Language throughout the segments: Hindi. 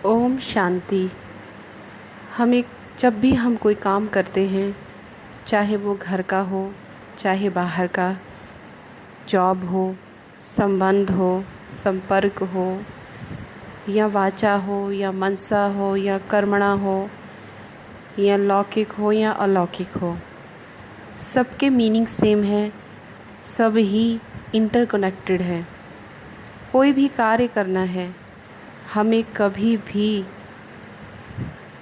ओम शांति। जब भी हम कोई काम करते हैं, चाहे वो घर का हो, चाहे बाहर का, जॉब हो, संबंध हो, संपर्क हो, या वाचा हो या मनसा हो या कर्मणा हो, या लौकिक हो या अलौकिक हो, सबके मीनिंग सेम है। सब ही इंटरकनेक्टेड है। कोई भी कार्य करना है, हमें कभी भी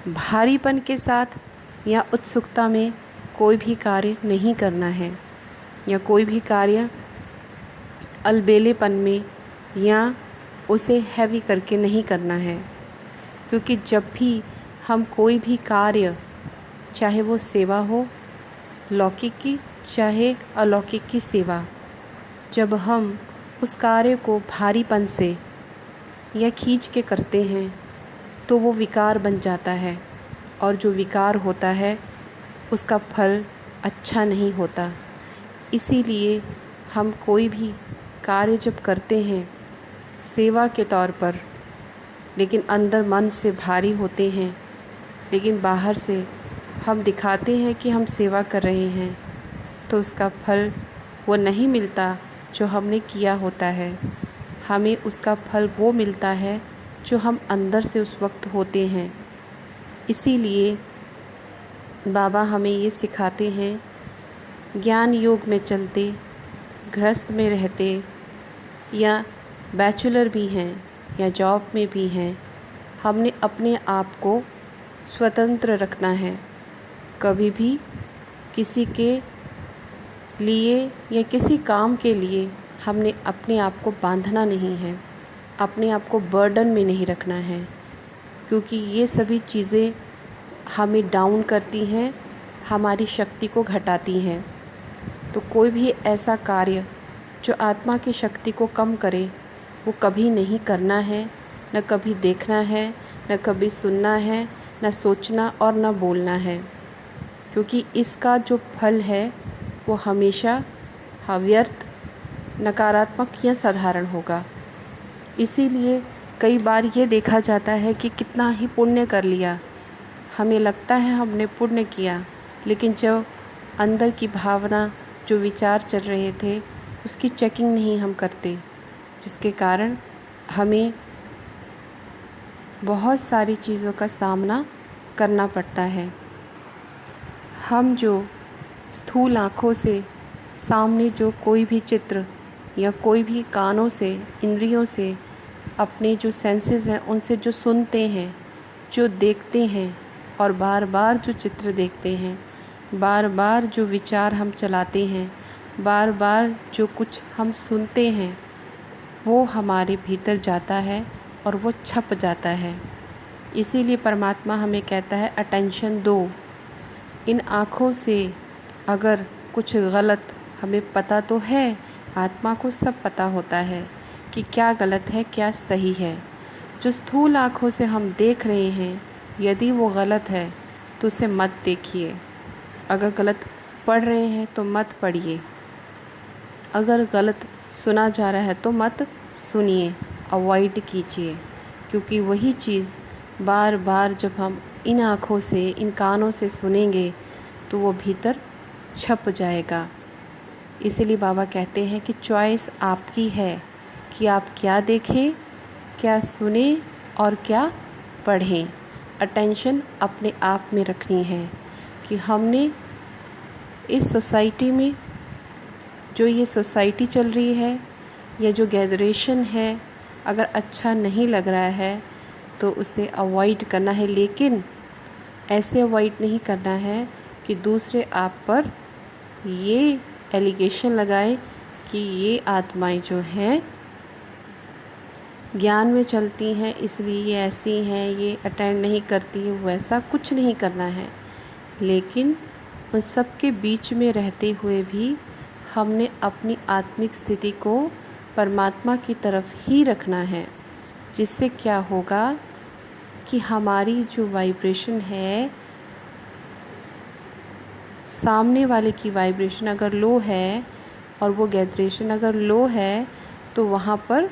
भारीपन के साथ या उत्सुकता में कोई भी कार्य नहीं करना है, या कोई भी कार्य अलबेलेपन में या उसे हैवी करके नहीं करना है। क्योंकि जब भी हम कोई भी कार्य, चाहे वो सेवा हो, लौकिक की चाहे अलौकिक की सेवा, जब हम उस कार्य को भारीपन से या खींच के करते हैं तो वो विकार बन जाता है, और जो विकार होता है उसका फल अच्छा नहीं होता। इसीलिए हम कोई भी कार्य जब करते हैं सेवा के तौर पर, लेकिन अंदर मन से भारी होते हैं, लेकिन बाहर से हम दिखाते हैं कि हम सेवा कर रहे हैं, तो उसका फल वो नहीं मिलता जो हमने किया होता है। हमें उसका फल वो मिलता है जो हम अंदर से उस वक्त होते हैं। इसीलिए बाबा हमें ये सिखाते हैं, ज्ञान योग में चलते, गृहस्थ में रहते, या बैचलर भी हैं या जॉब में भी हैं, हमने अपने आप को स्वतंत्र रखना है। कभी भी किसी के लिए या किसी काम के लिए हमने अपने आप को बांधना नहीं है, अपने आप को बर्डन में नहीं रखना है, क्योंकि ये सभी चीज़ें हमें डाउन करती हैं, हमारी शक्ति को घटाती हैं। तो कोई भी ऐसा कार्य जो आत्मा की शक्ति को कम करे, वो कभी नहीं करना है, न कभी देखना है, न कभी सुनना है, न सोचना और न बोलना है। क्योंकि इसका जो फल है वो हमेशा व्यर्थ, नकारात्मक या साधारण होगा। इसीलिए कई बार ये देखा जाता है कि कितना ही पुण्य कर लिया, हमें लगता है हमने पुण्य किया, लेकिन जो अंदर की भावना, जो विचार चल रहे थे, उसकी चेकिंग नहीं हम करते, जिसके कारण हमें बहुत सारी चीज़ों का सामना करना पड़ता है। हम जो स्थूल आँखों से सामने जो कोई भी चित्र, या कोई भी कानों से, इंद्रियों से, अपने जो सेंसेस हैं उनसे जो सुनते हैं, जो देखते हैं, और बार बार जो चित्र देखते हैं, बार बार जो विचार हम चलाते हैं, बार बार जो कुछ हम सुनते हैं, वो हमारे भीतर जाता है और वो छप जाता है। इसीलिए परमात्मा हमें कहता है अटेंशन दो। इन आँखों से अगर कुछ गलत, हमें पता तो है, आत्मा को सब पता होता है कि क्या गलत है क्या सही है। जो स्थूल आँखों से हम देख रहे हैं, यदि वो गलत है तो उसे मत देखिए। अगर गलत पढ़ रहे हैं तो मत पढ़िए। अगर गलत सुना जा रहा है तो मत सुनिए, अवॉइड कीजिए। क्योंकि वही चीज़ बार बार जब हम इन आँखों से, इन कानों से सुनेंगे तो वो भीतर छप जाएगा। इसीलिए बाबा कहते हैं कि चॉइस आपकी है कि आप क्या देखें, क्या सुने और क्या पढ़ें। अटेंशन अपने आप में रखनी है कि हमने इस सोसाइटी में, जो ये सोसाइटी चल रही है, या जो गैदरेशन है, अगर अच्छा नहीं लग रहा है तो उसे अवॉइड करना है। लेकिन ऐसे अवॉइड नहीं करना है कि दूसरे आप पर ये एलिगेशन लगाए कि ये आत्माएं जो हैं ज्ञान में चलती हैं, इसलिए ये ऐसी हैं, ये अटेंड नहीं करती है। वैसा कुछ नहीं करना है, लेकिन उन सब के बीच में रहते हुए भी हमने अपनी आत्मिक स्थिति को परमात्मा की तरफ ही रखना है। जिससे क्या होगा कि हमारी जो वाइब्रेशन है, सामने वाले की वाइब्रेशन अगर लो है और वो गैदरेशन अगर लो है, तो वहाँ पर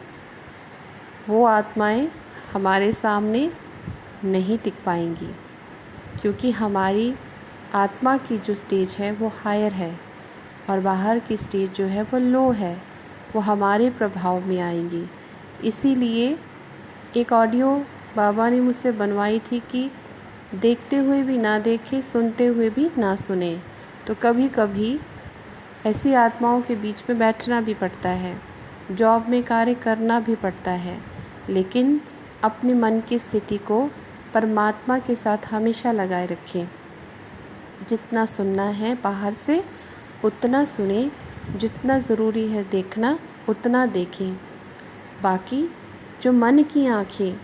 वो आत्माएं हमारे सामने नहीं टिक पाएंगी, क्योंकि हमारी आत्मा की जो स्टेज है वो हायर है और बाहर की स्टेज जो है वो लो है, वो हमारे प्रभाव में आएंगी। इसीलिए एक ऑडियो बाबा ने मुझसे बनवाई थी कि देखते हुए भी ना देखें, सुनते हुए भी ना सुने। तो कभी कभी ऐसी आत्माओं के बीच में बैठना भी पड़ता है, जॉब में कार्य करना भी पड़ता है, लेकिन अपने मन की स्थिति को परमात्मा के साथ हमेशा लगाए रखें। जितना सुनना है बाहर से उतना सुने, जितना ज़रूरी है देखना उतना देखें। बाकी जो मन की आँखें,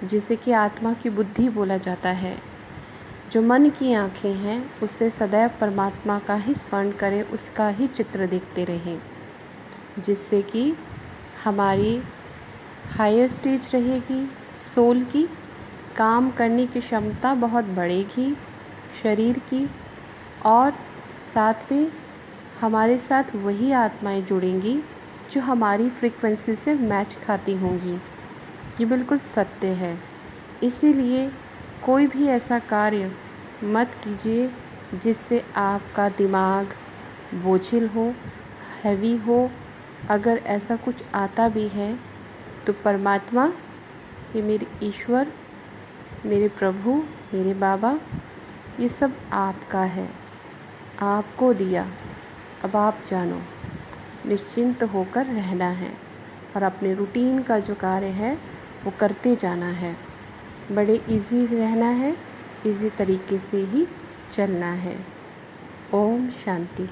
जिसे कि आत्मा की बुद्धि बोला जाता है, जो मन की आँखें हैं उससे सदैव परमात्मा का ही स्मरण करें, उसका ही चित्र देखते रहें, जिससे कि हमारी हायर स्टेज रहेगी, सोल की काम करने की क्षमता बहुत बढ़ेगी शरीर की, और साथ में हमारे साथ वही आत्माएं जुड़ेंगी जो हमारी फ्रीक्वेंसी से मैच खाती होंगी। ये बिल्कुल सत्य है। इसीलिए कोई भी ऐसा कार्य मत कीजिए जिससे आपका दिमाग बोझिल हो, हैवी हो। अगर ऐसा कुछ आता भी है तो परमात्मा, ये मेरे ईश्वर, मेरे प्रभु, मेरे बाबा, ये सब आपका है, आपको दिया, अब आप जानो। निश्चिंत होकर रहना है और अपने रूटीन का जो कार्य है वो करते जाना है। बड़े इजी रहना है, इजी तरीके से ही चलना है। ओम शांति।